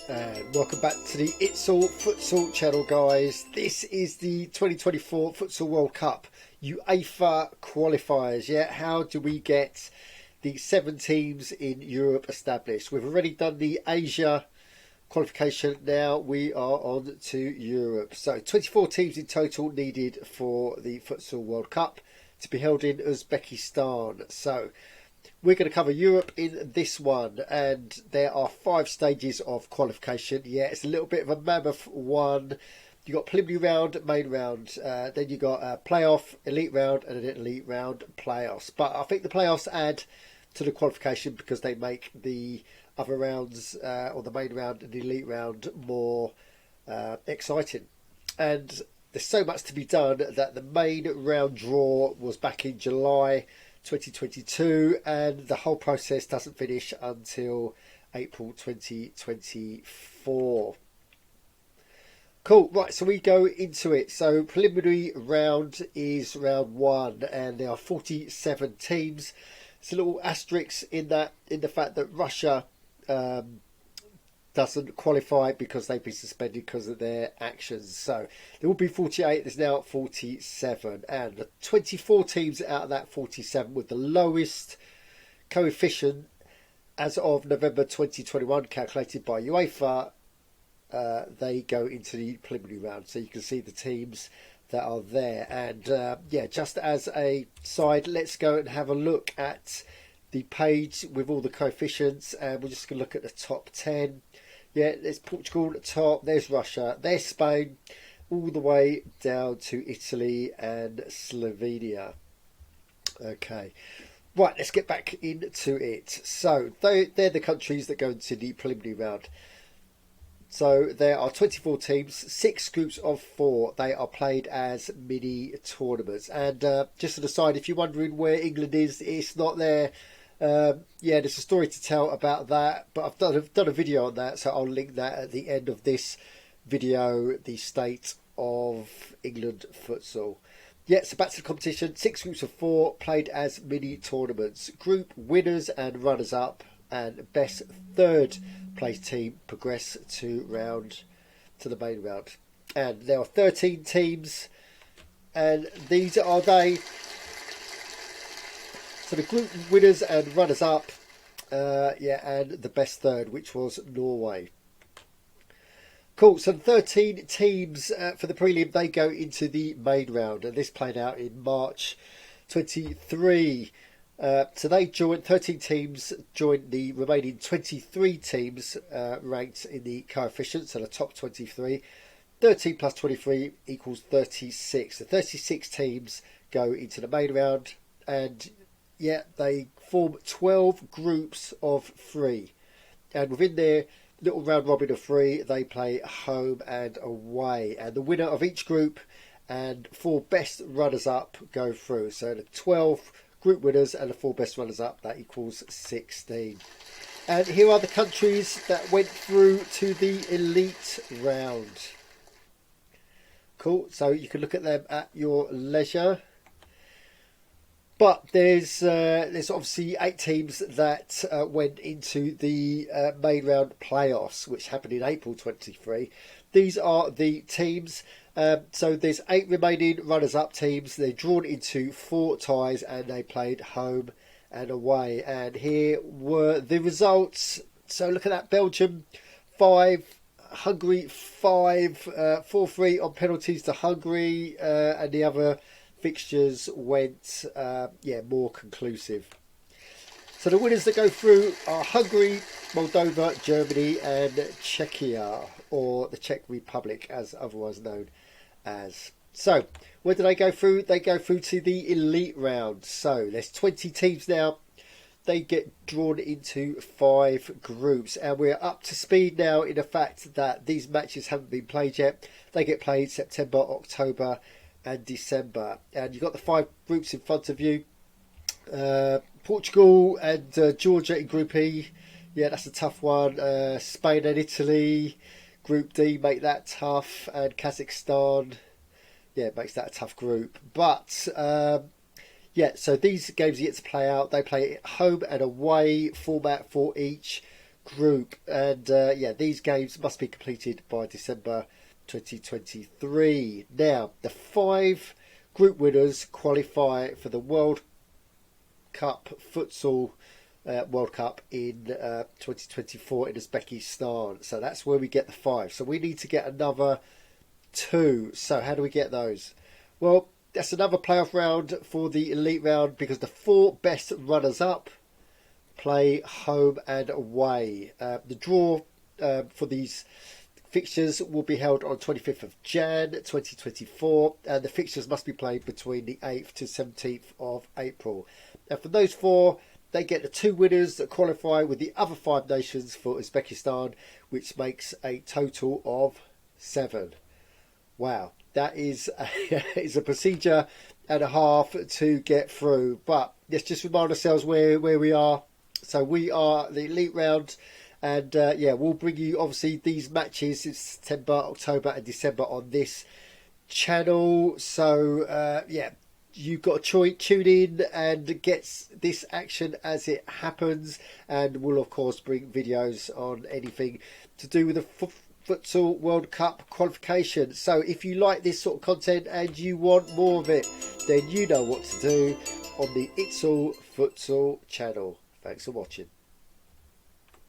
And welcome back to the It's All Futsal channel, guys. This is the 2024 Futsal World Cup UEFA qualifiers. Yeah, how do we get the 7 teams in Europe established? We've already done the Asia qualification. Now we are on to Europe. So 24 teams in total needed for the Futsal World Cup to be held in Uzbekistan. So we're going to cover Europe in this one, and there are 5 stages of qualification. Yeah, it's a little bit of a mammoth one. You got preliminary round, main round, then you got a playoff, elite round, and an elite round playoffs. But I think the playoffs add to the qualification because they make the other rounds, or the main round and the elite round, more exciting. And there's so much to be done that the main round draw was back in July 2022, and the whole process doesn't finish until April 2024. Cool, right, so we go into it. So preliminary round is round 1, and there are 47 teams. It's a little asterisk in that, in the fact that Russia doesn't qualify because they've been suspended because of their actions. So there will be 48, there's now 47, and the 24 teams out of that 47 with the lowest coefficient as of November 2021 calculated by UEFA, they go into the preliminary round. So you can see the teams that are there, and yeah, just as a side, let's go and have a look at the page with all the coefficients, and we're just going to look at the top 10. Yeah, there's Portugal at the top, there's Russia, there's Spain, all the way down to Italy and Slovenia. Okay, right, let's get back into it. So they're the countries that go into the preliminary round. So there are 24 teams, 6 groups of 4. They are played as mini tournaments. And just an aside, if you're wondering where England is, it's not there. Yeah, there's a story to tell about that, but I've done a video on that, so I'll link that at the end of this video, the state of England futsal. Yeah, so back to the competition. 6 groups of 4 played as mini tournaments. Group winners and runners-up and best 3rd place team progress to the main round. And there are 13 teams, and these are they. So the group winners and runners-up, yeah, and the best 3rd, which was Norway. Cool, so 13 teams for the prelim, they go into the main round, and this played out in March 23. So they joined, 13 teams joined the remaining 23 teams ranked in the coefficients, so the top 23. 13 plus 23 equals 36. So 36 teams go into the main round, and yeah, they form 12 groups of 3. And within their little round robin of 3, they play home and away. And the winner of each group and 4 best runners-up go through. So the 12 group winners and the 4 best runners-up, that equals 16. And here are the countries that went through to the elite round. Cool, so you can look at them at your leisure. But there's obviously 8 teams that went into the main round playoffs, which happened in April 23. These are the teams. So there's 8 remaining runners-up teams. They're drawn into 4 ties, and they played home and away. And here were the results. So look at that: Belgium 5, Hungary 5, 4-3 on penalties to Hungary, and the other fixtures went more conclusive. So the winners that go through are Hungary, Moldova, Germany and Czechia, or the Czech Republic as otherwise known as. So where do they go through? They go through to the elite round. So there's 20 teams now. They get drawn into 5 groups, and we're up to speed now in the fact that these matches haven't been played yet. They get played September, October and December, and you've got the 5 groups in front of you. Portugal and Georgia in Group E, yeah, that's a tough one. Spain and Italy, Group D, make that tough, and Kazakhstan, yeah, makes that a tough group. But yeah, so these games are yet to play out. They play home and away format for each group. And yeah, these games must be completed by December 2023. Now, the 5 group winners qualify for the World Cup Futsal World Cup in 2024 in Uzbekistan. So that's where we get the 5. So we need to get another 2. So how do we get those? Well, that's another playoff round for the elite round, because the 4 best runners-up play home and away. The draw for these fixtures will be held on 25th of Jan 2024, and the fixtures must be played between the 8th to 17th of April. And for those 4, they get the 2 winners that qualify with the other 5 nations for Uzbekistan, which makes a total of 7. Wow, that is a procedure and a half to get through. But let's just remind ourselves where we are. So we are the elite round, and yeah, we'll bring you obviously these matches in September, October and December on this channel. So yeah, you've got to tune in and get this action as it happens, and we'll of course bring videos on anything to do with the Futsal World Cup qualification. So if you like this sort of content and you want more of it, then you know what to do on the It's All Futsal channel. Thanks for watching.